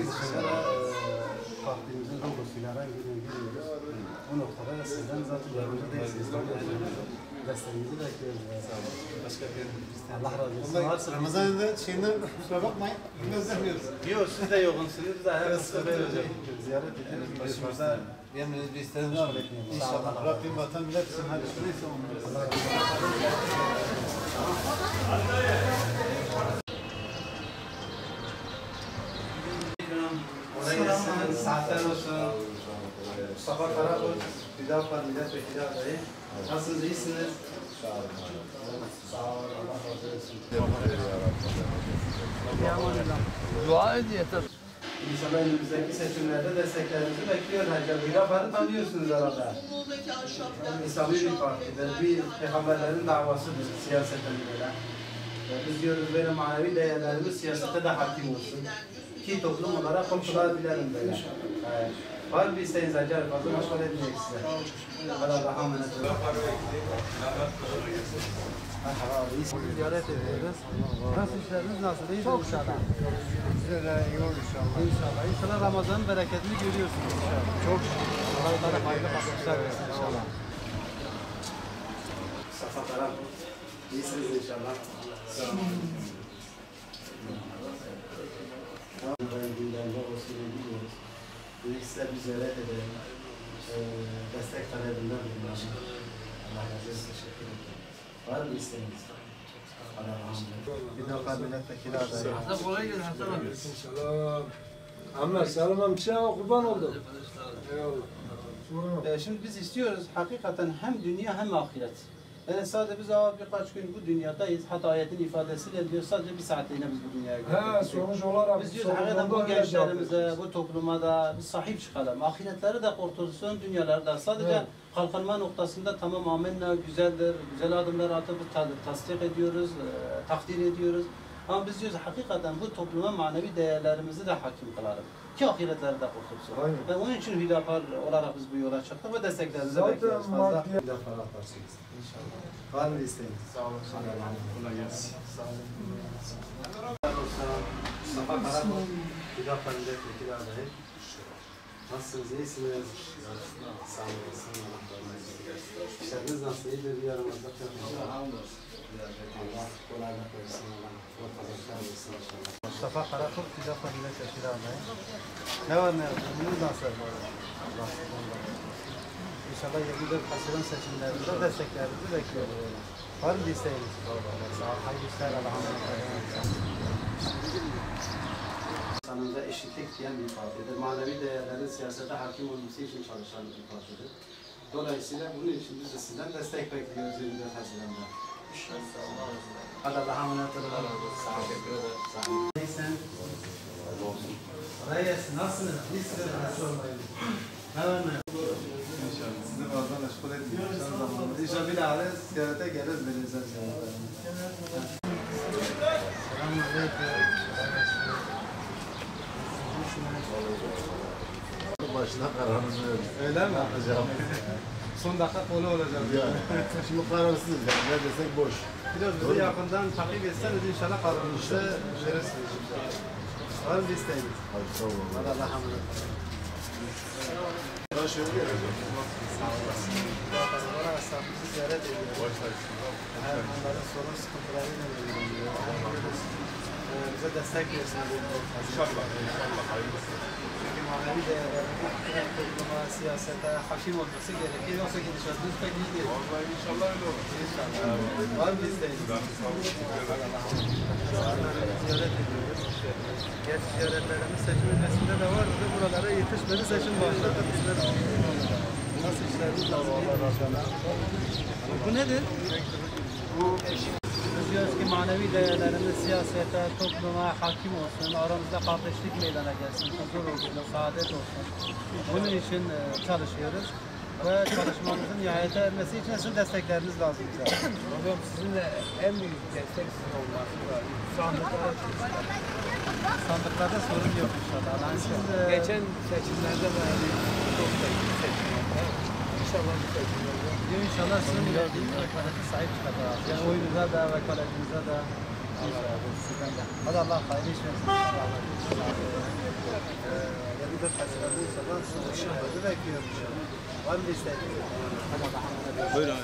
biz dışarı partimizin logosuyla herhangi bir giriyoruz. Bu noktada da sizden zaten yardımcı değilsiniz. Desteğinizi bekliyoruz. Başka bir Allah razı olsun. Ramazan ayında şeyinden kusura bakmayın. Özlemiyoruz. Yok siz de yokunsunuz. Biz de her hafta böyle ziyaret ediyoruz. Başımızda yemeğiniz bir isteğiniz var mı? İnşallah. Rabbim vatan millet için hayırlısı neyse onları. Saatler olsun. Mustafa Karakol, Hüdapar Milletvekili adayı. Nasılsınız, iyisiniz? Sağ olun. Sağ olun, Allah razı olsun. Dua et yeter. İnşallah önümüzdeki seçimlerde desteklerinizi bekliyor herkes. Hüdapar'ı tanıyorsunuz herhalde. İslami bir partidir, bir peygamberlerin davasıdır siyasetten böyle. Biz diyoruz böyle manevi değerlerimiz siyasete de hakim olsun. Ki toplum olarak kurtulabilelim böyle. Var mı bir isteğiniz acayip fazla meşgul etmeyecek size. Allah'a emanet olun. Merhaba abi, sizi ziyaret ediyoruz. Nasıl işleriniz nasıl? İyi Çok inşallah. Size de iyi olur inşallah. İnşallah. İnşallah Ramazan'ın bereketini görüyorsunuz inşallah. Çok şükür. Allah'a hayırlı bakmışlar versin inşallah. Safa Karan. İyisiniz inşallah. Sağ olun. Gündemde olsun biliyoruz. Size bir ziyaret edelim. Destek talebinden bulunalım. Allah razı olsun. Teşekkür ederim. Var mı isteğiniz? Allah razı olsun. Bir defa milletvekili adayı. Hasan kolay gelsin Hasan abi. Selam. Ahmet selam amca kurban oldum. Eyvallah. Şimdi biz istiyoruz hakikaten hem dünya hem ahiret. Yani sadece biz birkaç gün bu dünyadayız. Hatta ayetin ifadesiyle diyor sadece bir saatliğine biz bu dünyaya geldik. He sonuç olarak Biz diyoruz hakikaten bu gençlerimize, bu topluma da bir sahip çıkalım. Ahiretleri de kurtulsun, dünyaları da. Sadece evet. Kalkınma noktasında tamam amenna güzeldir, güzel adımlar atıp tasdik ediyoruz, takdir ediyoruz. Ama biz diyoruz hakikaten bu topluma manevi değerlerimizi de hakim kılalım. Ki ahiretleri de kurtulsun. Ve onun için Hüdapar olarak biz bu yola çıktık ve desteklerinizi bekliyoruz. Fazla Hüdapar atarsınız. İnşallah. Var mı isteğiniz? Sağ olun. Kolay gelsin. Sağ olun. Mustafa Karakol, Hüdapar Milletvekili adayı. Nasılsınız? İyisiniz? Sağ olasın. İşleriniz nasıl? İyidir? Bir yaramazlık yok. Allah kolaylık versin. Allah kazançlar versin inşallah. Mustafa Karakol, Hüdapar Milletvekili adayı. Ne var ne yok? Bunun nasıl? Allah İnşallah 24 Haziran seçimlerinde desteklerinizi bekliyoruz. Var mı bir isteğiniz? Sağ olun. Hayırlı işler. Allah'a emanet olun. İnsanımıza eşitlik diyen bir partidir. Manevi değerlerin siyasete hakim olması için çalışan bir partidir. Dolayısıyla bunun için biz de sizden destek bekliyoruz 24 Haziran'da. Hadi Allah'a emanet olun. Sağ olun. Sağ olun. Neyse. Reyes nasılsınız? İyisiniz. Ne var ne yok? İnşallah. Sizi fazla meşgul etmiyoruz. İnşallah bir ara ziyarete geliriz. Selamünaleyküm. Başına kararınızı verin. Öyle mi? Yapacağım. Son dakika kolu olacak. Yani. Şimdi kararsızız yani. Ne desek boş. Biraz bizi yakından takip etseniz inşallah kararınızı verirsiniz. Var mı isteğiniz? Hadi sağ olun. Hadi Allah'a emanet olun. Ben şöyle geleceğim. Sağ olasın. Oraya esnafımızı ziyaret ediyoruz. Her onların sorun sıkıntılarıyla ilgileniyoruz. Bize destek versinler. İnşallah. İnşallah. Hayırlısı. Çünkü manevi değerlerin topluma, siyasete hakim olması gerekir. Yoksa gidişatımız pek iyi değil. Vallahi inşallah öyle olur. İnşallah. Var mı isteğiniz? Ziyaret ediyoruz. Gerçi ziyaretlerimiz seçim öncesinde de vardı. Buralara yetişmedi. Seçim başladı. Bizler nasıl işlerimiz lazım? Bu nedir? Bu biz diyoruz ki manevi değerlerimiz siyasete, topluma hakim olsun, aramızda kardeşlik meydana gelsin, huzur olsun, saadet olsun. Bunun için çalışıyoruz ve çalışmamızın nihayete ermesi için sizin destekleriniz lazım bize. Hocam sizin de en büyük destek sizin olması var. Sandıklarda sorun yok inşallah. Yani siz, Geçen seçimlerde de çok seçim oldu. İnşallah bu seçimlerde. İnşallah sizin verdiğiniz vekalete sahip çıkacağız. Yani oyunuza da, vekaletinize de. Hadi Allah hayırlı işler. İnşallah. Bekliyorum inşallah. Var mı isteğiniz? Buyurun.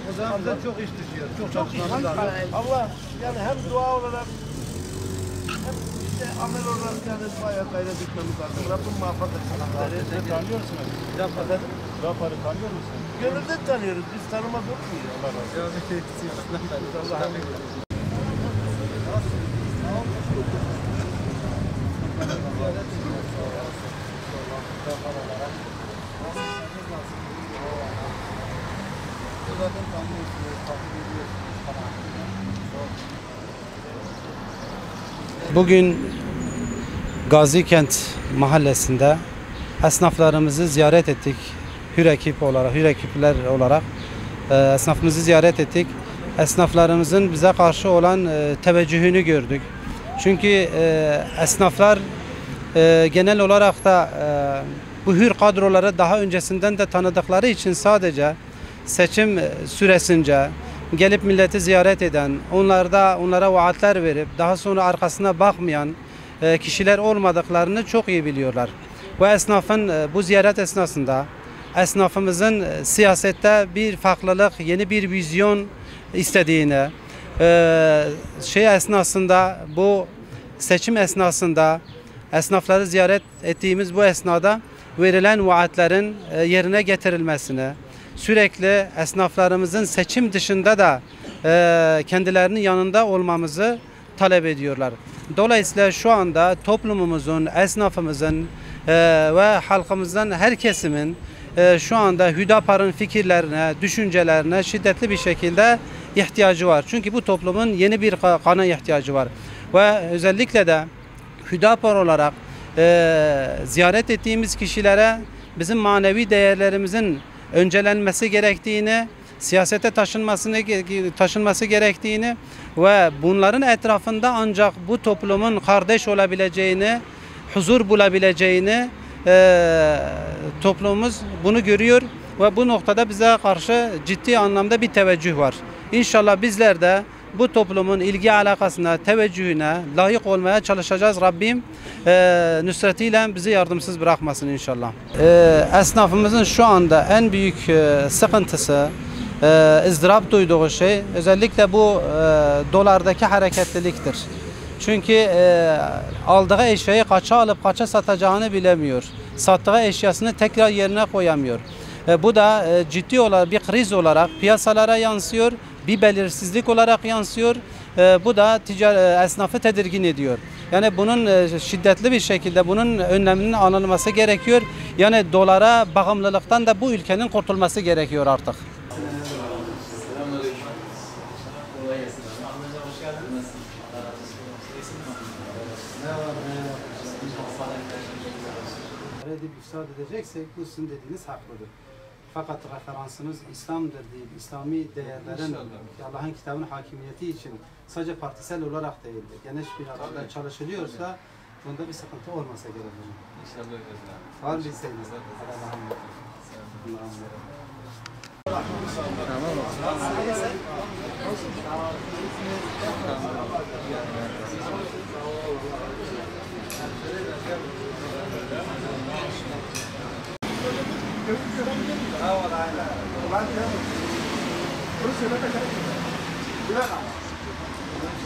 O zaman bize çok iş düşüyor. Çok çalışmamız lazım. Allah yani hem dua olarak hem işte amel olarak yani bayağı gayret etmemiz lazım. Rabbim muvaffak etsin. Tanıyor musunuz? Rapar'ı tanıyor musun? Gönülden tanıyoruz. Biz tanımaz olur muyuz? Allah razı olsun. Allah'a emanet. Bugün Gazikent mahallesinde esnaflarımızı ziyaret ettik. Hür ekipler olarak esnafımızı ziyaret ettik. Esnaflarımızın bize karşı olan teveccühünü gördük. Çünkü esnaflar genel olarak da bu hür kadroları daha öncesinden de tanıdıkları için sadece seçim süresince gelip milleti ziyaret eden, onlara vaatler verip daha sonra arkasına bakmayan kişiler olmadıklarını çok iyi biliyorlar. Bu esnafın bu ziyaret esnasında esnafımızın siyasette bir farklılık, yeni bir vizyon istediğini, bu seçim esnasında esnafları ziyaret ettiğimiz bu esnada verilen vaatlerin yerine getirilmesini, sürekli esnaflarımızın seçim dışında da kendilerinin yanında olmamızı talep ediyorlar. Dolayısıyla şu anda toplumumuzun, esnafımızın ve halkımızdan her kesimin şu anda Hüdapar'ın fikirlerine, düşüncelerine şiddetli bir şekilde ihtiyacı var. Çünkü bu toplumun yeni bir kana ihtiyacı var. Ve özellikle de Hüdapar olarak ziyaret ettiğimiz kişilere bizim manevi değerlerimizin öncelenmesi gerektiğini, siyasete taşınması gerektiğini ve bunların etrafında ancak bu toplumun kardeş olabileceğini, huzur bulabileceğini toplumumuz bunu görüyor ve bu noktada bize karşı ciddi anlamda bir teveccüh var. İnşallah bizler de bu toplumun ilgi alakasına, teveccühüne layık olmaya çalışacağız. Rabbim nüsretiyle bizi yardımsız bırakmasın inşallah. Esnafımızın şu anda en büyük sıkıntısı, ızdırap duyduğu şey özellikle bu dolardaki hareketliliktir. Çünkü aldığı eşyayı kaça alıp kaça satacağını bilemiyor. Sattığı eşyasını tekrar yerine koyamıyor. Bu da ciddi olarak bir kriz olarak piyasalara yansıyor, bir belirsizlik olarak yansıyor. Bu da esnafı tedirgin ediyor. Yani bunun şiddetli bir şekilde bunun önleminin alınması gerekiyor. Yani dolara bağımlılıktan da bu ülkenin kurtulması gerekiyor artık. Edip ifsad edeceksek bu sizin dediğiniz haklıdır. Fakat referansınız İslam'dır deyip İslami değerlerin Allah'ın kitabının hakimiyeti için sadece partisel olarak değil, geniş bir alanda çalışılıyorsa bunda bir sıkıntı olmasa gerekir. İnşallah öyle. Var bir isteğiniz.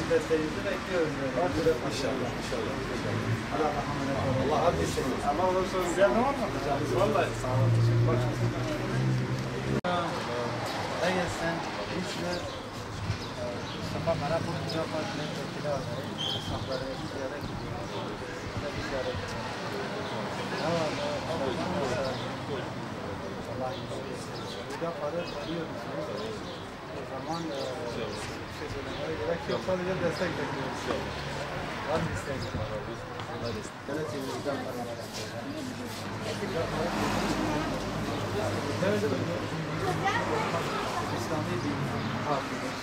Desteğinizi bekliyoruz. İnşallah. Allah affetsin. Ama olursa güzel ne var mı? Vallahi sağ olun. Eğer sen hiçbir Mustafa Kara Kurtuluca Partisi'nin vekili olarak esnafları ziyaret ediyoruz. Ziyaret ediyoruz. Allah burada para arıyor musunuz? O zaman şey söylemeye gerek yok. Sadece destek bekliyoruz. Var mı isteğiniz? Yönetimimizden para İslami bir partidir.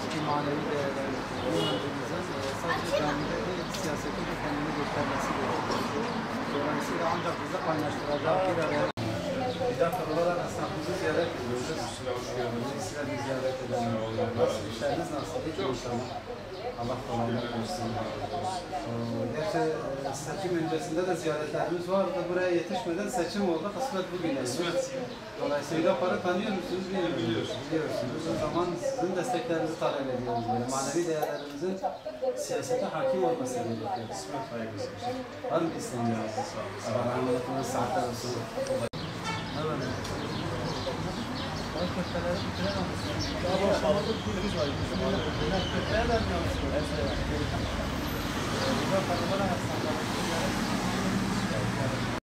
Bizim manevi değerlerimizin sadece camide değil, siyasette de kendini göstermesi gerekiyor. Dolayısıyla ancak bizi kaynaştıracak bir araya. Bir dakika olarak esnafımızı ziyaret ediyoruz. Sizleri ziyaret edenler oluyor. Nasıl işleriniz nasıl? İnşallah. Allah kolaylık versin. Gerçi seçim öncesinde de ziyaretlerimiz vardı. Buraya yetişmeden seçim oldu. Kısmet bugün. Dolayısıyla para tanıyor musunuz? Biliyorsunuz. O zaman sizin desteklerinizi talep ediyoruz. Böyle manevi değerlerimizin siyasete hakim olması gerekiyor. Var mı istemiyoruz? Allah'a emanet olun. Saatler olsun.